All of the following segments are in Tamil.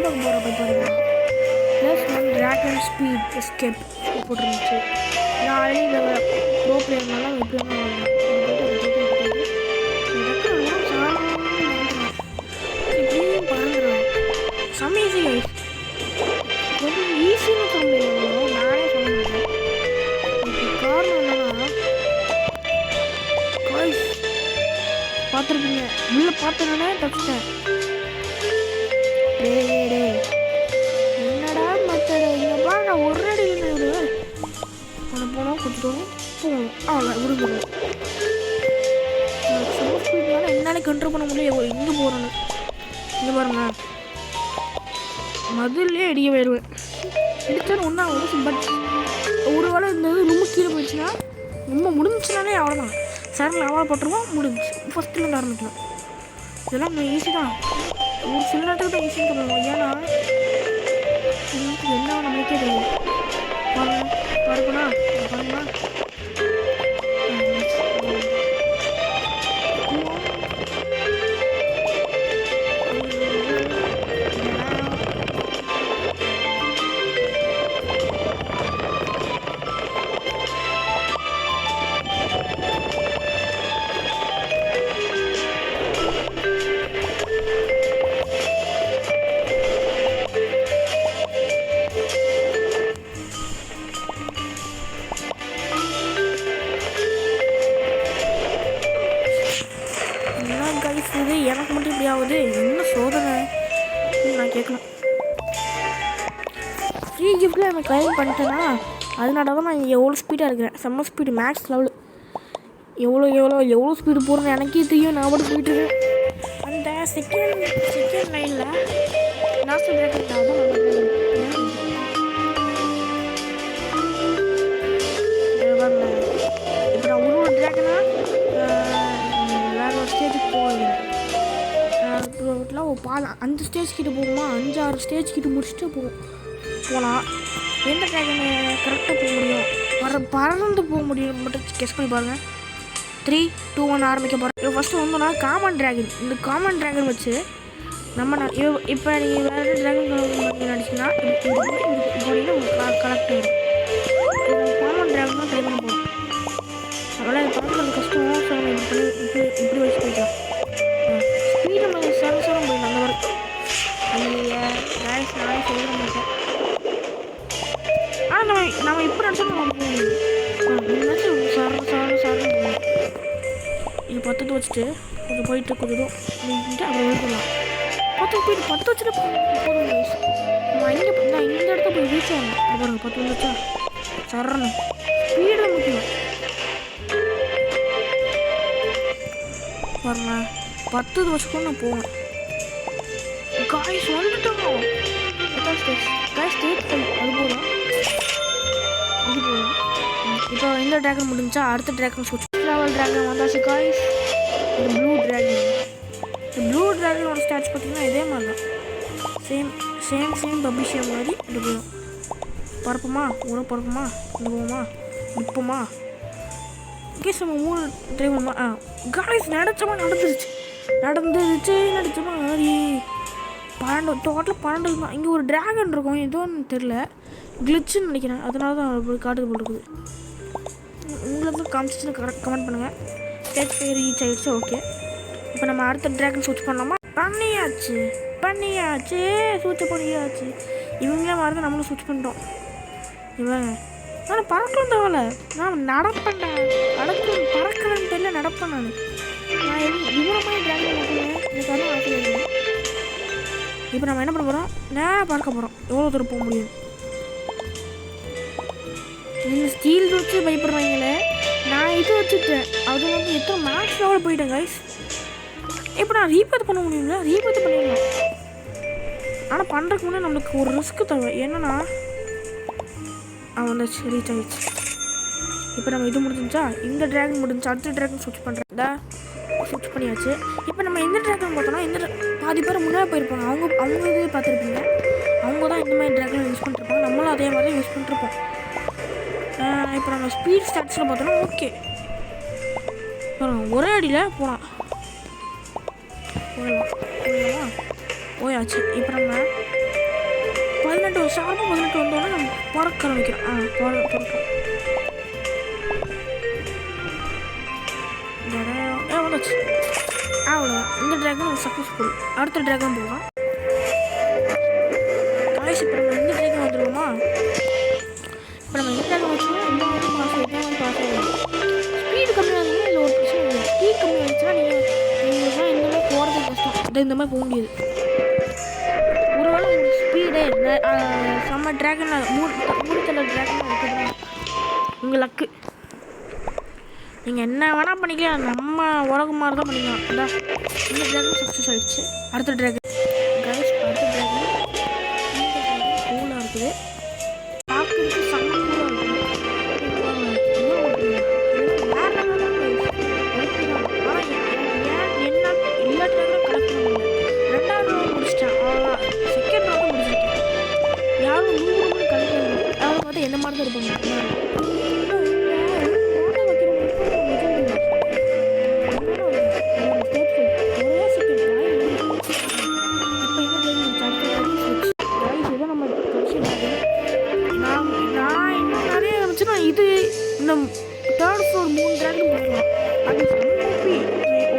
பார்க்க போகிற போய் பாருங்க. +1 ட்ராகன் ஸ்பீட் எஸ்கேப் போட்டுருந்துச்சு. நான் ஆல்ரெடி இந்த ப்ரோ பிளேயர்னால எப்படின்னா இப்படியும் பறந்துடுவேன். செம்ம ஈஸி கைஸ். ரொம்ப ஈஸின்னு சொல்ல முடியாது, நானே சொல்ல முடியும். காரணம் என்னன்னா கைஸ் பார்த்துருப்பீங்க, உள்ள பார்த்தோன்னே தப்பிச்சிட்டேன். என்னடா மத்தட இங்கே பாருங்க, ஒரு அடி இல்லை ஒன்று போனோம் கொடுத்துட்டோம் போகணும் அவ்வளோ விரும்புகிறோம். சம ஸ்பீட்னால என்னால் கண்ட்ரோல் பண்ண முடியும். இங்கே போகிறோன்னு இங்கே பாருங்க, மதுலே அடிக்க போயிடுவேன். இடித்தாலும் ஒன்றா வரும். பட் ஒரு வேளை இந்த ரொம்ப கீழே போயிடுச்சுன்னா ரொம்ப முடிஞ்சுனாலே அவ்வளோதான். சரணில் அவ்வளோ போட்டுருவோம், முடிஞ்சு ஃபஸ்ட்டுலேருந்து ஆரம்பிக்கலாம். இதெல்லாம் ஈஸி தான். ஒரு சில நேரத்துக்கு தான் ஈஸின்னு சொல்லுவோம். ஏன்னா என்ன நம்மளுக்கே தெரியும். பாருங்கண்ணா பாருங்கண்ணா இது எனக்கு மட்டும் இப்படி ஆகுது, என்ன சோதனை நான் கேட்கலாம். ஃப்ரீ கிஃப்ட்டில் எனக்கு கிளைம் பண்ணிட்டேன்னா அதனால தான் நான் எவ்வளோ ஸ்பீடாக இருக்கிறேன். செம்ம ஸ்பீடு, மேக்ஸ் லெவலு. எவ்வளோ ஸ்பீடு போகிறேன்னு எனக்கே தெரியும். நான் மட்டும் போயிட்டு அந்த செகண்ட் லைனில் லாஸ்ட் பிரேக் தான் இப்போ நான் ஒரு ட்ராகனா வேறு ஒரு ஸ்டேஜுக்கு போகிறேன். பாலம் 5 ஸ்டேஜ் கிட்ட போகுமா, 5-6 ஸ்டேஜ் கிட்ட முடிச்சுட்டு போகலாம். எந்த ட்ராகனை கரெக்டாக போக முடியும், பறந்து போக முடியும் மட்டும் கெஸ் பண்ணி பாருங்கள். 3, 2, 1 ஆரம்பிக்க போகிறேன். ஃபஸ்ட்டு வந்தோன்னா காமன் ட்ராகன். இந்த காமன் ட்ராகன் வச்சு நம்ம இப்போ நீங்கள் வேறு ட்ராகன் நடிச்சுன்னா இப்படின்னு கலெக்ட் ஆகிடும். காமன் ட்ராகன் தான் ட்ரை பண்ண போகிறோம். அதனால் இது பார்க்குறது கஷ்டம். ஸோ நம்ம இப்படி வச்சு போய்க்கலாம். ஸ்பீடு நம்ம சரம் போயிடலாம். அந்த மாதிரி நானே சொல்ல மாட்டேன். ஆனால் நம்ம இப்போ நினச்சோம் நம்ம சாரம் இது 10 வச்சுட்டு கொஞ்சம் போயிட்டு கொஞ்சம் நீட்டு அப்புறம் எடுத்துக்கலாம். 10 வச்சுட்டு போதும். நான் இந்த இடத்த போய் ரீச் ஆகணும். பாருங்க 10 வந்துச்சா சரணும். ஸ்பீடு முக்கியம் பாருங்க. 10 வச்சுக்கணும் நான் போவேன். காய்ஸ் வந்துட்டோம். காய்ஸ் ஸ்டேட் அது போதும். இப்போ இந்த ட்ராகன் முடிஞ்சா அடுத்த ட்ராகன் ஸ்விட்ச் லெவல் ட்ராகன் வந்தாச்சு காய்ஸ். இந்த ப்ளூ ட்ராகனோட ஸ்டாச்சு பார்த்தீங்கன்னா இதே மாதிரி தான். சேம் பபிஷியம் மாதிரி இது போதும். பறப்போமா பறப்போமா இது போவோமா நிற்போமா கேஸ் நம்ம 3 ட்ரை பண்ணுமா. காய்ஸ் நடந்துருச்சு மாதிரி 12 டோட்டல் 12 தான். இங்கே ஒரு ட்ராகன் இருக்கும், எதுவும் தெரில, கிளிச்சுன்னு நினைக்கிறேன். அதனால தான் காட்டுது போல் இருக்குது. உங்களுக்கு காமிச்சிச்சுன்னு கமெண்ட் பண்ணுங்கள். ஸ்டேஜ் பேர் ரீச் ஆகிடுச்சு. ஓகே, இப்போ நம்ம அடுத்த ட்ராகன் ஸ்விட்ச் பண்ணலாமா? பண்ணியாச்சு ஸ்விட்ச் பண்ணியாச்சு. இவங்களே மாதிரி தான் நம்மளும் ஸ்விட்ச் பண்ணிட்டோம். இவங்க நான் பறக்கலாம் தேவையில்ல, நான் பறக்கிறேன்னு தெரியல, நடப்பேன். நான் இவ்வளோ மாதிரி ட்ராகன் ஓட்டுவேன், எனக்கு அதுவும் ஆசை இருக்குது. இப்போ நம்ம என்ன பண்ண போகிறோம், நேராக பறக்க போகிறோம். எவ்வளோ தூரம் போக முடியும். நீங்கள் ஸ்டீல் வச்சு பயப்படுறாங்களே, நான் இது வச்சுட்டேன். அது வந்து எத்தனை மேக்ஸ் லெவலில் போயிட்டேன் கைஸ். இப்போ நான் ரீபேத் பண்ண முடியுங்களா? ரீபேத் பண்ணிடலாம். ஆனால் பண்ணுறதுக்கு முன்னே நம்மளுக்கு ஒரு ரிஸ்க்கு தேவை. என்னன்னா வந்துச்சு, ரீச் ஆகிடுச்சு. இப்போ நம்ம இது முடிஞ்சிச்சா, இந்த ட்ராகன் முடிஞ்சு அடுத்த ட்ராகன் ஸ்விட்ச் பண்ணுறேன். ஸ்விட்ச் பண்ணியாச்சு. இப்போ நம்ம எந்த ட்ராகன் பார்த்தோன்னா இந்த பாதி பேர் முன்னாடி போயிருப்பாங்க. அவங்க இது பார்த்துருப்பீங்க. அவங்க தான் இந்த மாதிரி ட்ராகன் யூஸ் பண்ணிருப்பாங்க. நம்மளும் அதே மாதிரி யூஸ் பண்ணிருப்போம். இப்போ நம்ம ஸ்பீட் ஸ்டாட்ஸில் பார்த்தோன்னா ஓகே ஒரே அடியில் போகலாம். போயாச்சு. இப்போ நம்ம 18 ஷார்ப்பாக 18 வந்தோடனே நம்ம பறக்க ஆரம்பிக்கிறோம். பறக்கும். வந்துச்சு. அவ்வளோதான். இந்த ட்ராகன் சக்ஸஸ்ஃபுல். அடுத்த ட்ராகன் போகலாம். கடைசி இப்போ நம்ம இந்த ட்ராகன் வந்துடுவோமா? இப்போ நம்ம இந்த ட்ராகன் வச்சோம்னா இந்த மாதிரி பாஸ் ஆகிடும். ஸ்பீடு கம்மியாக இருந்தாலும் இல்லை ஒரு பிரச்சனை இல்லை. ஸ்பீட் கம்மியாக இருந்துச்சுன்னா நீங்கள் இந்த மாதிரி போகிறது கஷ்டம். அது இந்த மாதிரி போக முடியாது. ஒருவேளை உங்களுக்கு ஸ்பீடு செம்ம ட்ராகன் மூணு ட்ராகன் இருக்குது. உங்கள் லக்கு. நீங்கள் என்ன வேணால் பண்ணிக்கலாம். நம்ம உலகம் மாதிரி தான் பண்ணிக்கலாம். இந்த ட்ராகன் சக்ஸஸ் ஆகிடுச்சு. அடுத்த ட்ராகன் அடுத்த ட்ராகன் கூலாக இருக்குது. பார்க்குறதுக்கு செம்ம கூலாக இருக்குது. ஆனால் என்ன எல்லா ட்ராகனும் கலெக்ட் பண்ண முடியல. 2வது ரவுண்ட் முடிச்சிட்டேன். அவ்வளோதான். செகண்ட் ரவுண்ட் முடிச்சிருக்கேன். யாரும் 100 ரவுண்ட் கலெக்ட் பண்ணல. அதை பார்த்து என்ன மாதிரி தான் இருப்பாங்க. இது இந்த 3rd floor 3 ட்ராகன் போடலாம். அது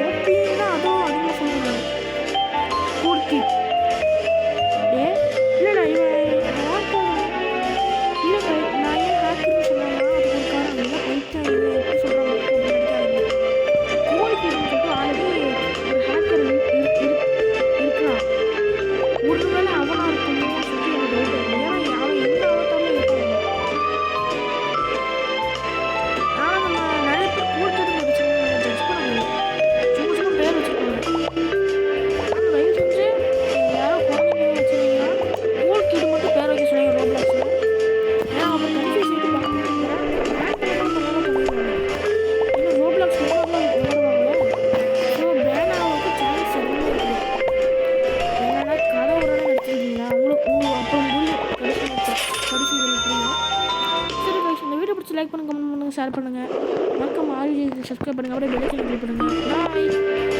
ஓபின்னா அதுவும் அதிகமாக சொல்லுவாங்க. பூர்த்தி இல்லைடா இல்லை நான் ஏன் ஹேக்கர்னு சொன்னாங்கன்னா அதுக்கு ஒரு காரணம் இல்லை. பைத்தான் இது எப்படி சொல்கிறாங்க பூர்த்தின்னு சொல்லிட்டு ஆல்ரெடி ஒரு ஹேக்கர் இருக்கலாம். ஒருவேளை அவனாக இருக்குமோ சொல்லி எனக்கு டவுட் இருக்கு. ஏன்னா அவன் எந்த அவத்தாலும் இருப்பாங்க. லைக் பண்ணுங்க, கமெண்ட் பண்ணுங்க, ஷேர் பண்ணுங்க. மறக்காம ஆர்ஜி சப்ஸ்கிரைப் பண்ணுங்க. அப்படியே பெல் ஐகானை கிளிக் பண்ணுங்க. பாய்.